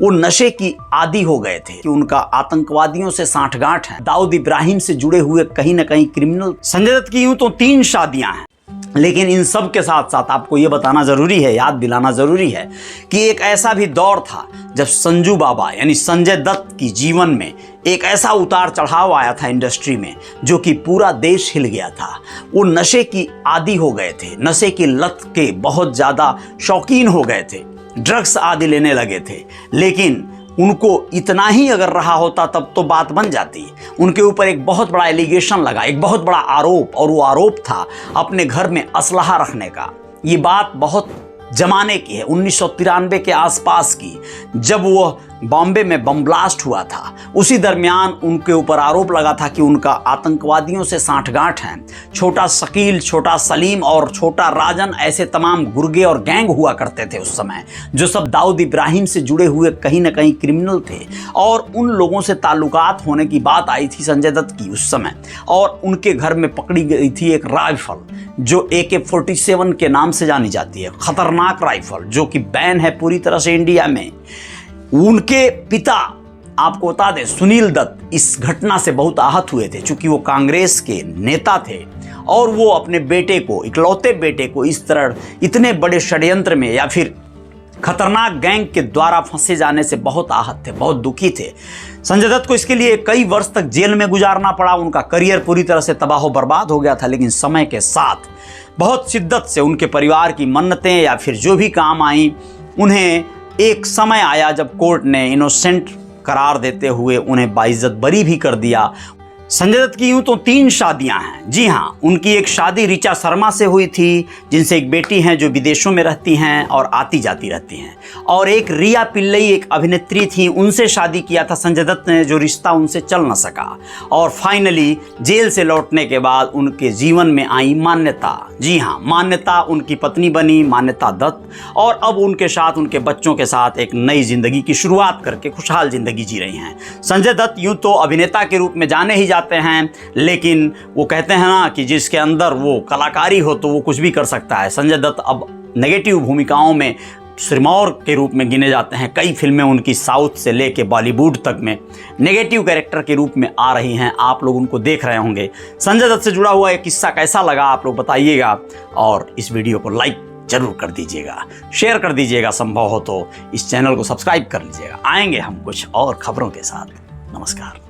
वो नशे की आदी हो गए थे कि उनका आतंकवादियों से सांठगांठ है। दाऊद इब्राहिम से जुड़े हुए कहीं ना कहीं क्रिमिनल। संजय दत्त की यूं तो 3 शादियां हैं, लेकिन इन सब के साथ साथ आपको यह बताना जरूरी है, याद दिलाना जरूरी है कि एक ऐसा भी दौर था जब संजू बाबा यानी संजय दत्त की जीवन में एक ऐसा उतार चढ़ाव आया था इंडस्ट्री में जो कि पूरा देश हिल गया था। वो नशे की आदी हो गए थे, नशे की लत के बहुत ज़्यादा शौकीन हो गए थे, ड्रग्स आदि लेने लगे थे। लेकिन उनको इतना ही अगर रहा होता तब तो बात बन जाती। उनके ऊपर एक बहुत बड़ा एलिगेशन लगा, एक बहुत बड़ा आरोप, और वो आरोप था अपने घर में असलहा रखने का। ये बात बहुत जमाने की है, 1993 के आसपास की, जब वो बॉम्बे में बम ब्लास्ट हुआ था। उसी दरमियान उनके ऊपर आरोप लगा था कि उनका आतंकवादियों से सांठगांठ है। छोटा शकील, छोटा सलीम और छोटा राजन, ऐसे तमाम गुर्गे और गैंग हुआ करते थे उस समय, जो सब दाऊद इब्राहिम से जुड़े हुए कहीं ना कहीं क्रिमिनल थे। और उन लोगों से ताल्लुकात होने की बात आई थी संजय दत्त की उस समय। और उनके घर में पकड़ी गई थी एक राइफल जो AK-47 के नाम से जानी जाती है, खतरनाक राइफल जो कि बैन है पूरी तरह से इंडिया में। उनके पिता, आपको बता दें, सुनील दत्त, इस घटना से बहुत आहत हुए थे, चूंकि वो कांग्रेस के नेता थे और वो अपने बेटे को, इकलौते बेटे को, इस तरह इतने बड़े षड्यंत्र में या फिर खतरनाक गैंग के द्वारा फंसे जाने से बहुत आहत थे, बहुत दुखी थे। संजय दत्त को इसके लिए कई वर्ष तक जेल में गुजारना पड़ा। उनका करियर पूरी तरह से तबाह बर्बाद हो गया था। लेकिन समय के साथ बहुत शिद्दत से उनके परिवार की मन्नतें या फिर जो भी काम आई, उन्हें एक समय आया जब कोर्ट ने इनोसेंट करार देते हुए उन्हें बाइज्जत बरी भी कर दिया। संजय दत्त की यूं तो 3 शादियां हैं। जी हाँ, उनकी एक शादी ऋचा शर्मा से हुई थी, जिनसे एक बेटी हैं जो विदेशों में रहती हैं और आती जाती रहती हैं। और एक रिया पिल्लई, एक अभिनेत्री थी, उनसे शादी किया था संजय दत्त ने, जो रिश्ता उनसे चल न सका। और फाइनली जेल से लौटने के बाद उनके जीवन में आई मान्यता। जी हाँ, मान्यता उनकी पत्नी बनी, मान्यता दत्त, और अब उनके साथ, उनके बच्चों के साथ एक नई जिंदगी की शुरुआत करके खुशहाल जिंदगी जी रही हैं। संजय दत्त यूं तो अभिनेता के रूप में जाने ही हैं, लेकिन वो कहते हैं ना कि जिसके अंदर वो कलाकारी हो तो वो कुछ भी कर सकता है। संजय दत्त अब नेगेटिव भूमिकाओं में सिरमौर के रूप में गिने जाते हैं। कई फिल्में उनकी साउथ से लेके बॉलीवुड तक में नेगेटिव कैरेक्टर के रूप में आ रही हैं। आप लोग उनको देख रहे होंगे। संजय दत्त से जुड़ा हुआ एक किस्सा कैसा लगा आप लोग बताइएगा, और इस वीडियो को लाइक जरूर कर दीजिएगा, शेयर कर दीजिएगा, संभव हो तो इस चैनल को सब्सक्राइब कर लीजिएगा। आएंगे हम कुछ और खबरों के साथ। नमस्कार।